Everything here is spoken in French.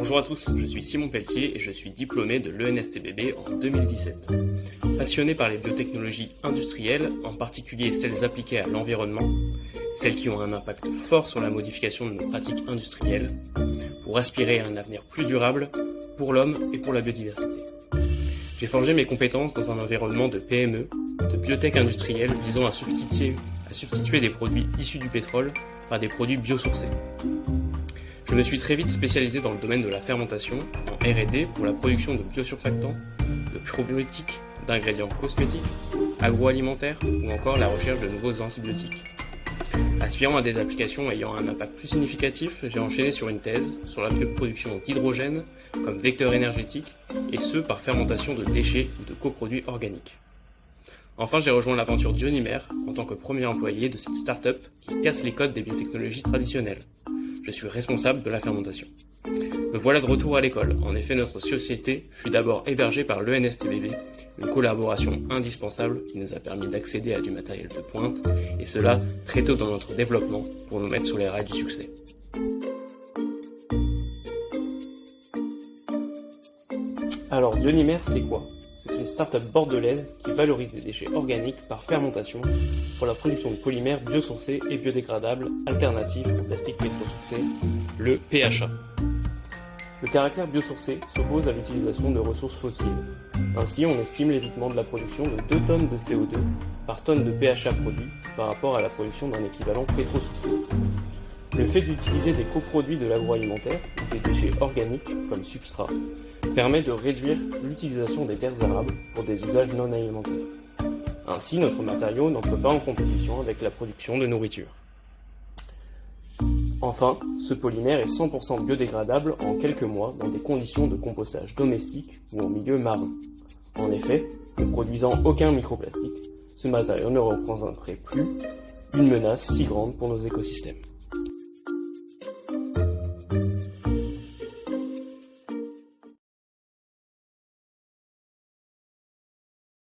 Bonjour à tous, je suis Simon Pelletier et je suis diplômé de l'ENSTBB en 2017. Passionné par les biotechnologies industrielles, en particulier celles appliquées à l'environnement, celles qui ont un impact fort sur la modification de nos pratiques industrielles, pour aspirer à un avenir plus durable pour l'homme et pour la biodiversité. J'ai forgé mes compétences dans un environnement de PME, de biotech industrielle visant à substituer des produits issus du pétrole par des produits biosourcés. Je me suis très vite spécialisé dans le domaine de la fermentation, en R&D pour la production de biosurfactants, de probiotiques, d'ingrédients cosmétiques, agroalimentaires ou encore la recherche de nouveaux antibiotiques. Aspirant à des applications ayant un impact plus significatif, j'ai enchaîné sur une thèse sur la production d'hydrogène comme vecteur énergétique, et ce par fermentation de déchets ou de coproduits organiques. Enfin, j'ai rejoint l'aventure Dionymer en tant que premier employé de cette start-up qui casse les codes des biotechnologies traditionnelles. Je suis responsable de la fermentation. Me voilà de retour à l'école. En effet, notre société fut d'abord hébergée par l'ENSTBB, une collaboration indispensable qui nous a permis d'accéder à du matériel de pointe, et cela très tôt dans notre développement pour nous mettre sur les rails du succès. Alors, Dionymer, c'est quoi ? C'est une start-up bordelaise qui valorise des déchets organiques par fermentation pour la production de polymères biosourcés et biodégradables alternatifs au plastique pétrosourcé, le PHA. Le caractère biosourcé s'oppose à l'utilisation de ressources fossiles. Ainsi, on estime l'évitement de la production de 2 tonnes de CO2 par tonne de PHA produit par rapport à la production d'un équivalent pétrosourcé. Le fait d'utiliser des coproduits de l'agroalimentaire ou des déchets organiques comme substrat permet de réduire l'utilisation des terres arables pour des usages non alimentaires. Ainsi, notre matériau n'entre pas en compétition avec la production de nourriture. Enfin, ce polymère est 100% biodégradable en quelques mois dans des conditions de compostage domestique ou en milieu marin. En effet, ne produisant aucun microplastique, ce matériau ne représenterait plus une menace si grande pour nos écosystèmes.